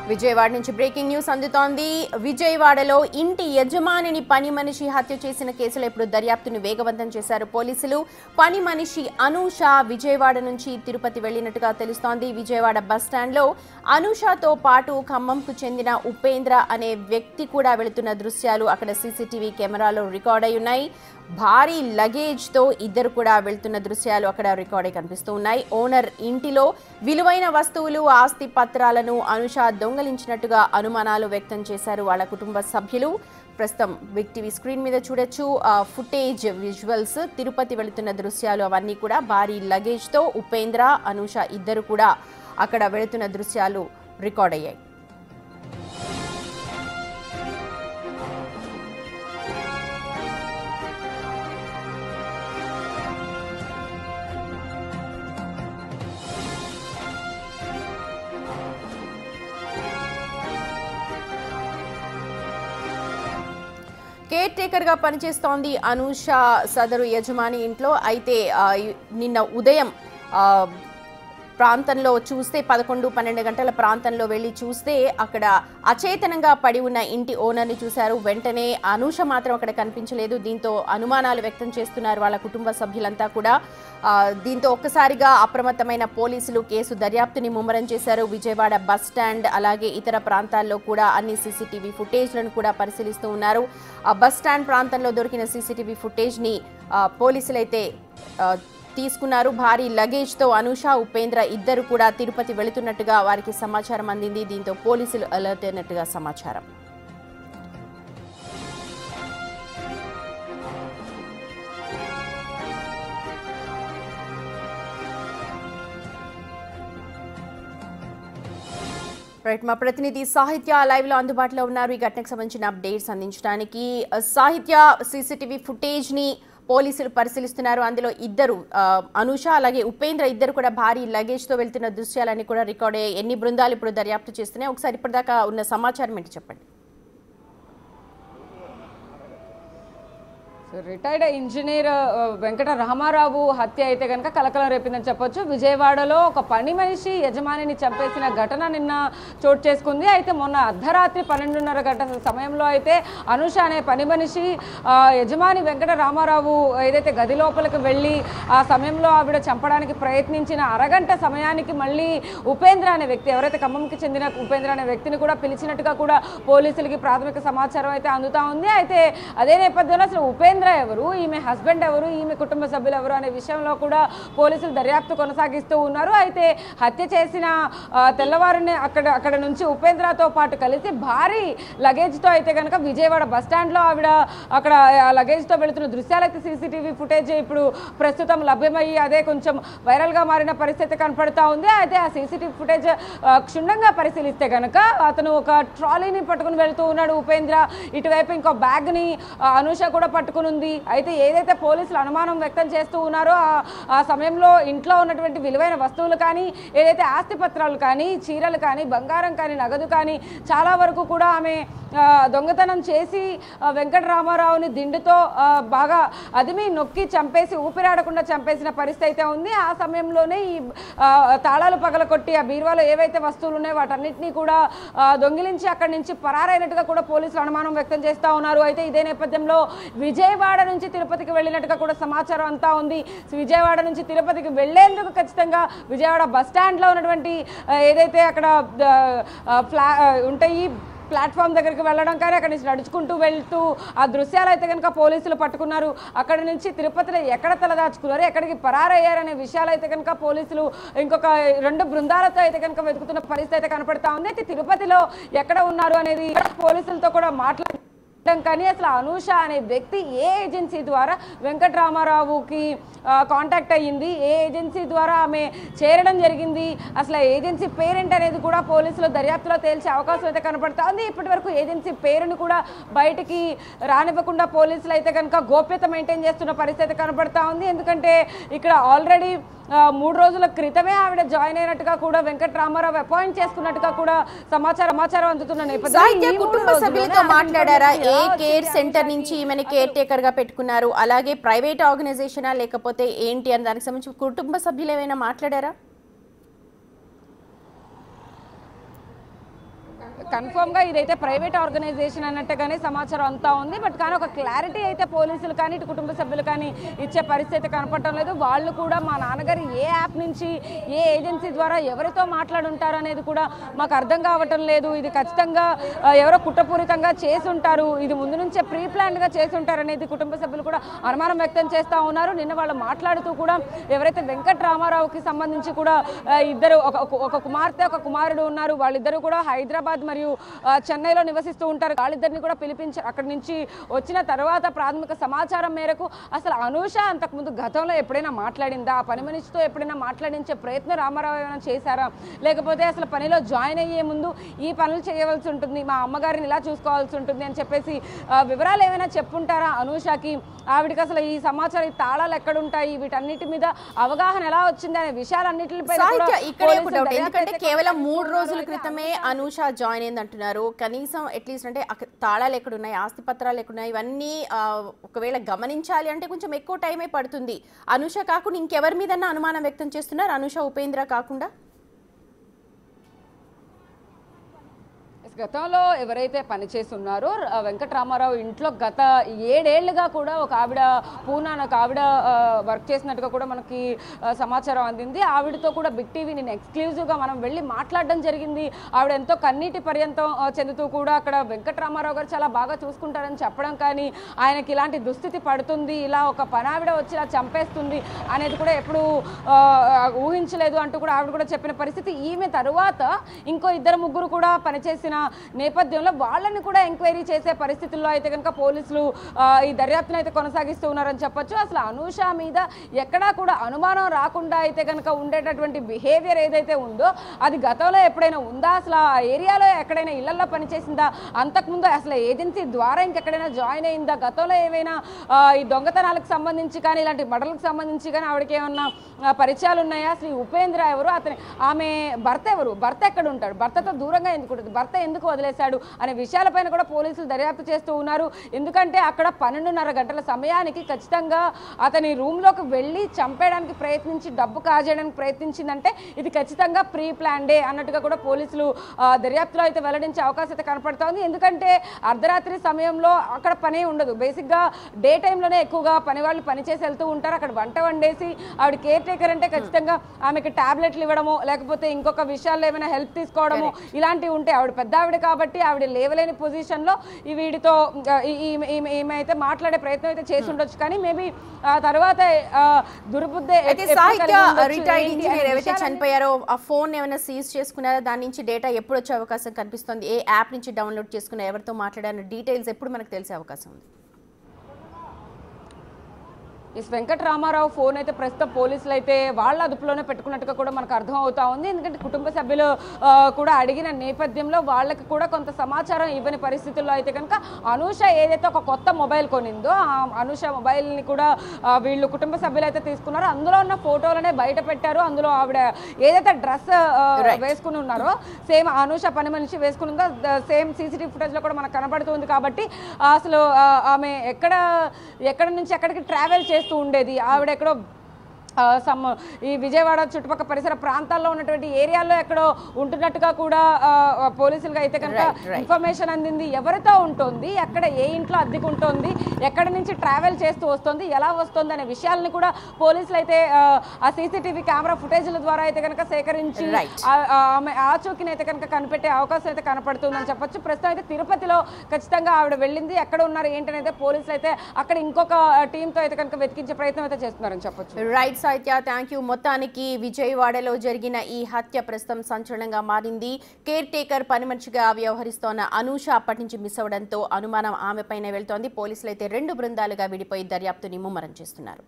విజయవాడ నుంచి breaking news అందుతోంది. విజయవాడలో ఇంటి యజమానిని పని మనిషి హత్య చేసిన కేసులో ఇప్పుడు దర్యాప్తును వేగవంతం చేశారు పోలీసులు. పని మనిషి అనూష విజయవాడ నుంచి తిరుపతి వెళ్లినట్టుగా తెలుస్తోంది. విజయవాడ బస్టాండ్లో అనూషతో పాటు ఖమ్మంకు చెందిన ఉపేంద్ర అనే వ్యక్తి కూడా వెళుతున్న దృశ్యాలు అక్కడ సీసీటీవీ కెమెరాలో రికార్డ్ అయి ఉన్నాయి. భారీ లగేజ్తో ఇద్దరు కూడా వెళ్తున్న దృశ్యాలు అక్కడ రికార్డ్ అయి కనిపిస్తూ ఉన్నాయి. ఓనర్ ఇంటిలో విలువైన వస్తువులు ఆస్తి పత్రాలను అనూష దొంగలించినట్టుగా అనుమానాలు వ్యక్తం చేశారు వాళ్ళ కుటుంబ సభ్యులు. ప్రస్తుతం బిగ్ టీవీ స్క్రీన్ మీద చూడొచ్చు ఫుటేజ్ విజువల్స్. తిరుపతి వెళుతున్న దృశ్యాలు అవన్నీ కూడా భారీ లగేజ్తో ఉపేంద్ర అనూష ఇద్దరు కూడా అక్కడ వెళుతున్న దృశ్యాలు రికార్డ్ అయ్యాయి. కేర్ టేకర్ గా పనిచేస్తోంది అనూష సదరు యజమాని ఇంట్లో. అయితే నిన్న ఉదయం ప్రాంతంలో చూస్తే 11-12 గంటల ప్రాంతంలో వెళ్ళి చూస్తే అక్కడ అచేతనంగా పడి ఉన్న ఇంటి ఓనర్ని చూశారు. వెంటనే అనూష మాత్రం అక్కడ కనిపించలేదు. దీంతో అనుమానాలు వ్యక్తం చేస్తున్నారు వాళ్ళ కుటుంబ సభ్యులంతా కూడా. దీంతో ఒక్కసారిగా అప్రమత్తమైన పోలీసులు కేసు దర్యాప్తుని ముమ్మరం చేశారు. విజయవాడ బస్ స్టాండ్ అలాగే ఇతర ప్రాంతాల్లో కూడా అన్ని సీసీటీవీ ఫుటేజ్లను కూడా పరిశీలిస్తూ ఉన్నారు. బస్ స్టాండ్ ప్రాంతంలో దొరికిన సీసీటీవీ ఫుటేజ్ని పోలీసులైతే తీసుకున్నారు. భారీ లగేజ్తో అనూష ఉపేంద్ర ఇద్దరు కూడా తిరుపతి వెళుతున్నట్టుగా వారికి సమాచారం అందింది. దీంతో పోలీసులు అలర్ట్ అయినట్టుగా సమాచారం. రైట్, మా ప్రతినిధి సాహిత్య లైవ్ లో అందుబాటులో ఉన్నారు ఈ ఘటనకు సంబంధించిన అప్డేట్స్ అందించడానికి. సాహిత్య, సీసీటీవీ ఫుటేజ్ ని పోలీసులు పరిశీలిస్తున్నారు. అందులో ఇద్దరు అనూష అలాగే ఉపేంద్ర ఇద్దరు కూడా భారీ లగేజ్ తో వెళ్తున్న దృశ్యాలన్నీ కూడా రికార్డ్ అయ్యాయి. ఎన్ని బృందాలు ఇప్పుడు దర్యాప్తు చేస్తున్నాయి, ఒకసారి ఇప్పటిదాకా ఉన్న సమాచారం ఏంటి చెప్పండి. రిటైర్డ్ ఇంజనీర్ వెంకట రామారావు హత్య అయితే కనుక కలకలం రేపిందని చెప్పొచ్చు. విజయవాడలో ఒక పని మనిషి యజమానిని చంపేసిన ఘటన నిన్న చోటు చేసుకుంది. అయితే మొన్న అర్ధరాత్రి 12:30 గంటల సమయంలో అయితే అనూష అనే పని మనిషి యజమాని వెంకట రామారావు ఏదైతే గది లోపలికి వెళ్ళి ఆ సమయంలో ఆవిడ చంపడానికి ప్రయత్నించిన అరగంట సమయానికి మళ్ళీ ఉపేంద్ర అనే వ్యక్తి, ఎవరైతే ఖమ్మంకి చెందిన ఉపేంద్ర అనే వ్యక్తిని కూడా పిలిచినట్టుగా కూడా పోలీసులకి ప్రాథమిక సమాచారం అయితే అందుతా ఉంది. అయితే అదే నేపథ్యంలో అసలు ఉపేంద్ర ఎవరు, ఈమె హస్బెండ్ ఎవరు, ఈమె కుటుంబ సభ్యులు ఎవరు అనే విషయంలో కూడా పోలీసులు దర్యాప్తు కొనసాగిస్తూ ఉన్నారు. అయితే హత్య చేసిన తెల్లవారుని అక్కడ నుంచి ఉపేంద్రతో పాటు కలిసి భారీ లగేజ్తో అయితే కనుక విజయవాడ బస్టాండ్లో ఆవిడ అక్కడ లగేజ్తో వెళుతున్న దృశ్యాలు అయితే సీసీటీవీ ఫుటేజ్ ఇప్పుడు ప్రస్తుతం లభ్యమయ్యి అదే కొంచెం వైరల్గా మారిన పరిస్థితి కనపడుతూ ఉంది. అయితే ఆ సీసీటీవీ ఫుటేజ్ క్షుణ్ణంగా పరిశీలిస్తే కనుక అతను ఒక ట్రాలీని పట్టుకుని వెళ్తూ ఉన్నాడు ఉపేంద్ర. ఇటువైపు ఇంకో బ్యాగ్ని అనూష కూడా పట్టుకుని ఉంది. అయితే ఏదైతే పోలీసులు అనుమానం వ్యక్తం చేస్తూ ఉన్నారో ఆ సమయంలో ఇంట్లో ఉన్నటువంటి విలువైన వస్తువులు కానీ, ఏదైతే ఆస్తి పత్రాలు కానీ, చీరలు కానీ, బంగారం కానీ, నగదు కానీ చాలా వరకు కూడా ఆమె దొంగతనం చేసి వెంకట రామారావుని దిండుతో బాగా అదిమి నొక్కి చంపేసి ఊపిరాడకుండా చంపేసిన పరిస్థితి అయితే ఉంది. ఆ సమయంలోనే ఈ తాళాలు పగలకొట్టి ఆ బీరువాలో ఏవైతే వస్తువులు ఉన్నాయో వాటన్నిటినీ కూడా దొంగిలించి అక్కడి నుంచి పరారైనట్టుగా కూడా పోలీసులు అనుమానం వ్యక్తం చేస్తూ ఉన్నారు. అయితే ఇదే నేపథ్యంలో విజయవాడ నుంచి తిరుపతికి వెళ్ళినట్టుగా కూడా సమాచారం అంతా ఉంది. విజయవాడ నుంచి తిరుపతికి వెళ్లేందుకు ఖచ్చితంగా విజయవాడ బస్ స్టాండ్లో ఉన్నటువంటి ఏదైతే అక్కడ ఉంటాయి ప్లాట్ఫామ్ దగ్గరికి వెళ్ళడం కానీ అక్కడి నుంచి నడుచుకుంటూ వెళ్తూ ఆ దృశ్యాలు అయితే కనుక పోలీసులు పట్టుకున్నారు. అక్కడి నుంచి తిరుపతిలో ఎక్కడ తలదాచుకున్నారు, ఎక్కడికి పరారయ్యారనే విషయాలు అయితే కనుక పోలీసులు ఇంకొక 2 బృందాలతో అయితే కనుక వెతుకుతున్న పరిస్థితి అయితే కనపడతా ఉంది. అయితే తిరుపతిలో ఎక్కడ ఉన్నారు అనేది పోలీసులతో కూడా కానీ అసలు అనూష అనే వ్యక్తి ఏ ఏజెన్సీ ద్వారా వెంకట రామారావుకి కాంటాక్ట్ అయ్యింది, ఏ ఏజెన్సీ ద్వారా ఆమె చేరడం జరిగింది, అసలు ఏజెన్సీ పేరెంట్ అనేది కూడా పోలీసులు దర్యాప్తులో తేల్చే అవకాశం అయితే కనపడతా ఉంది. ఇప్పటి వరకు ఏజెన్సీ పేరును కూడా బయటికి రానివ్వకుండా పోలీసులు అయితే కనుక గోప్యత మెయింటైన్ చేస్తున్న పరిస్థితి కనపడతా ఉంది. ఎందుకంటే ఇక్కడ ఆల్రెడీ 3 రోజుల క్రితమే ఆవిడ జాయిన్ అయినట్టుగా కూడా వెంకట రామారావు అపాయింట్ చేసుకున్నట్టుగా కూడా సమాచారం అందుతున్న నేపథ్యంలో కుటుంబ సభ్యులతో మాట్లాడారా? ఏ కేర్ సెంటర్ నుంచి ఈమెను కేర్ టేకర్ గా పెట్టుకున్నారు, అలాగే ప్రైవేట్ ఆర్గనైజేషనా లేకపోతే ఏంటి అని దానికి సంబంధించి కుటుంబ సభ్యులు ఏమైనా మాట్లాడారా? కన్ఫర్మ్గా ఇదైతే ప్రైవేట్ ఆర్గనైజేషన్ అన్నట్టుగానే సమాచారం అంతా ఉంది. బట్ కానీ ఒక క్లారిటీ అయితే పోలీసులు కానీ ఇటు కుటుంబ సభ్యులు కానీ ఇచ్చే పరిస్థితి కనపడటం లేదు. వాళ్ళు కూడా మా నాన్నగారు ఏ యాప్ నుంచి ఏ ఏజెన్సీ ద్వారా ఎవరితో మాట్లాడుంటారు అనేది కూడా మాకు అర్థం కావటం లేదు. ఇది ఖచ్చితంగా ఎవరో కుట్రపూరితంగా చేసి ఉంటారు, ఇది ముందు నుంచే ప్రీ ప్లాన్డ్గా చేసి ఉంటారు అనేది కుటుంబ సభ్యులు కూడా అనుమానం వ్యక్తం చేస్తూ ఉన్నారు. నిన్న వాళ్ళు మాట్లాడుతూ కూడా ఎవరైతే వెంకట రామారావుకి సంబంధించి కూడా ఇద్దరు ఒక కుమార్తె ఒక కుమారుడు ఉన్నారు, వాళ్ళిద్దరూ కూడా హైదరాబాద్ మరియు చెన్నైలో నివసిస్తూ ఉంటారు. వాళ్ళిద్దరిని కూడా పిలిపించి అక్కడి నుంచి వచ్చిన తర్వాత ప్రాథమిక సమాచారం మేరకు అసలు అనూష అంతకుముందు గతంలో ఎప్పుడైనా మాట్లాడిందా, ఆ పని మనిషితో ఎప్పుడైనా మాట్లాడించే ప్రయత్నం రామారావు ఏమైనా చేశారా, లేకపోతే అసలు పనిలో జాయిన్ అయ్యే ముందు ఈ పనులు చేయవలసి ఉంటుంది, మా అమ్మగారిని ఇలా చూసుకోవాల్సి ఉంటుంది అని చెప్పేసి వివరాలు ఏమైనా చెప్పుంటారా అనూషకి, ఆవిడికి అసలు ఈ సమాచారం ఈ తాళాలు ఎక్కడుంటాయి, వీటన్నిటి మీద అవగాహన ఎలా వచ్చింది అనే విషయాలన్నిటిపై ఎందుకంటే కేవలం 3 రోజుల క్రితమే అనూష జాయిన్ అయింది అంటున్నారు. కనీసం అట్లీస్ట్ అంటే తాళాలు ఎక్కడున్నాయి, ఆస్తి పత్రాలు ఎక్కడున్నాయి, ఇవన్నీ ఒకవేళ గమనించాలి అంటే కొంచెం ఎక్కువ టైమే పడుతుంది. అనూష కాకుండా ఇంకెవరి మీద అనుమానం వ్యక్తం చేస్తున్నారు, అనూష ఉపేంద్ర కాకుండా? గతంలో ఎవరైతే పనిచేస్తున్నారో వెంకట రామారావు ఇంట్లో గత 7 ఏళ్లుగా కూడా ఒక ఆవిడ పూనా ఒక ఆవిడ వర్క్ చేసినట్టుగా కూడా మనకి సమాచారం అందింది. ఆవిడతో కూడా బిగ్ టీవీ నేను ఎక్స్క్లూజివ్గా మనం వెళ్ళి మాట్లాడడం జరిగింది. ఆవిడ ఎంతో కన్నీటి పర్యంతం చెందుతూ కూడా అక్కడ వెంకట రామారావు గారు చాలా బాగా చూసుకుంటారని చెప్పడం, కానీ ఆయనకి ఇలాంటి దుస్థితి పడుతుంది, ఇలా ఒక పనావిడ వచ్చి ఇలా చంపేస్తుంది అనేది కూడా ఎప్పుడు ఊహించలేదు అంటూ కూడా ఆవిడ కూడా చెప్పిన పరిస్థితి. ఈమె తరువాత ఇంకో 2-3 కూడా పనిచేసిన నేపథ్యంలో వాళ్ళని కూడా ఎంక్వైరీ చేసే పరిస్థితుల్లో అయితే కనుక పోలీసులు ఈ దర్యాప్తును అయితే కొనసాగిస్తూ ఉన్నారని చెప్పొచ్చు. అసలు అనూష మీద ఎక్కడా కూడా అనుమానం రాకుండా అయితే కనుక ఉండేటటువంటి బిహేవియర్ ఏదైతే ఉందో అది గతంలో ఎప్పుడైనా ఉందా, అసలు ఆ ఏరియాలో ఎక్కడైనా ఇళ్లలో పనిచేసిందా, అంతకుముందు అసలు ఏజెన్సీ ద్వారా ఇంకెక్కడైనా జాయిన్ అయిందా, గతంలో ఏమైనా ఈ దొంగతనాలకు సంబంధించి కానీ ఇలాంటి మర్డర్లకు సంబంధించి కానీ ఆవిడకి ఏమన్నా పరిచయాలు ఉన్నాయా, అసలు ఈ ఉపేంద్ర ఎవరు, ఆమె భర్త ఎవరు, భర్త ఎక్కడ ఉంటాడు, భర్తతో దూరంగా ఎందుకు ఉంటుంది, భర్త ఎందుకు వదిలేశాడు అనే విషయాలపైన కూడా పోలీసులు దర్యాప్తు చేస్తూ ఉన్నారు. ఎందుకంటే అక్కడ 12:30 గంటల సమయానికి ఖచ్చితంగా అతని రూమ్లోకి వెళ్ళి చంపేయడానికి ప్రయత్నించి డబ్బు కాజేయడానికి ప్రయత్నించిందంటే ఇది ఖచ్చితంగా ప్రీ ప్లాన్డే అన్నట్టుగా కూడా పోలీసులు దర్యాప్తులో అయితే వెల్లడించే అవకాశం అయితే కనపడుతోంది. ఎందుకంటే అర్ధరాత్రి సమయంలో అక్కడ పనే ఉండదు, బేసిక్గా డే టైంలోనే ఎక్కువగా పని వాళ్ళు పనిచేసి వెళ్తూ ఉంటారు. అక్కడ వంట వండేసి ఆవిడ కేర్ టేకర్ అంటే ఖచ్చితంగా ఆమెకి టాబ్లెట్లు ఇవ్వడము, లేకపోతే ఇంకొక విషయాల్లో ఏమైనా హెల్ప్ తీసుకోవడము ఇలాంటివి ఉంటాయి. ఆవిడ పెద్ద ఆవిడ కాబట్టి ఆవిడ లేవలేని పొజిషన్లో వీడితో ఈమె అయితే మాట్లాడే ప్రయత్నం అయితే చేసి ఉండొచ్చు, కానీ మేబీ తర్వాత దుర్బుద్ధి చనిపోయారో ఆ ఫోన్ ఏమైనా సీజ్ చేసుకున్నారా, దాని నుంచి డేటా ఎప్పుడు వచ్చే అవకాశం కనిపిస్తుంది, ఏ యాప్ నుంచి డౌన్లోడ్ చేసుకున్నా, ఎవరితో మాట్లాడారో డీటెయిల్స్ ఎప్పుడు మనకు తెలిసే అవకాశం ఉంది? వెంకట రామారావు ఫోన్ అయితే ప్రస్తుతం పోలీసులు అయితే వాళ్ళ అదుపులోనే పెట్టుకున్నట్టుగా కూడా మనకు అర్థం అవుతా ఉంది. ఎందుకంటే కుటుంబ సభ్యులు కూడా అడిగిన నేపథ్యంలో వాళ్ళకి కూడా కొంత సమాచారం ఇవ్వని పరిస్థితుల్లో అయితే కనుక అనూష ఏదైతే ఒక కొత్త మొబైల్ కొనిందో ఆ అనూష మొబైల్ని కూడా వీళ్ళు కుటుంబ సభ్యులు అయితే తీసుకున్నారో అందులో ఉన్న ఫోటోలనే బయట పెట్టారు. అందులో ఆవిడ ఏదైతే డ్రెస్ వేసుకుని ఉన్నారో సేమ్ అనూష పని మనిషి వేసుకుని ఉందో సేమ్ సీసీటీవీ ఫుటేజ్లో కూడా మనకు కనబడుతుంది. కాబట్టి అసలు ఆమె ఎక్కడ నుంచి ఎక్కడికి ట్రావెల్ చేస్తూ ఉండేది, ఆవిడ ఎక్కడో ఈ విజయవాడ చుట్టుపక్కల పరిసర ప్రాంతాల్లో ఉన్నటువంటి ఏరియాల్లో ఎక్కడో ఉంటున్నట్టుగా కూడా పోలీసులుగా అయితే కనుక ఇన్ఫర్మేషన్ అందింది. ఎవరితో ఉంటుంది, ఎక్కడ ఏ ఇంట్లో అద్దెకు ఉంటుంది, ఎక్కడి నుంచి ట్రావెల్ చేస్తూ వస్తుంది, ఎలా వస్తుంది అనే విషయాలని కూడా పోలీసులు అయితే ఆ సీసీటీవీ కెమెరా ఫుటేజ్ల ద్వారా అయితే కనుక సేకరించి ఆమె ఆచూకీని అయితే కనుక కనిపెట్టే అవకాశం అయితే కనపడుతుందని చెప్పొచ్చు. ప్రస్తుతం అయితే తిరుపతిలో ఖచ్చితంగా ఆవిడ వెళ్ళింది, ఎక్కడ ఉన్నారు ఏంటనేది పోలీసులు అయితే అక్కడ ఇంకొక టీంతో అయితే కనుక వెతికించే ప్రయత్నం అయితే చేస్తున్నారని చెప్పొచ్చు. రైట్ సాహిత్య, థ్యాంక్ యూ. మొత్తానికి విజయవాడలో జరిగిన ఈ హత్య ప్రస్తుతం సంచలనంగా మారింది. కేర్ టేకర్ పని మనిషిగా వ్యవహరిస్తోన్న అనూష అప్పటి నుంచి మిస్ అవడంతో అనుమానం ఆమెపైనే వెళ్తోంది. పోలీసులు అయితే 2 బృందాలుగా విడిపోయి దర్యాప్తుని ముమ్మరం చేస్తున్నారు.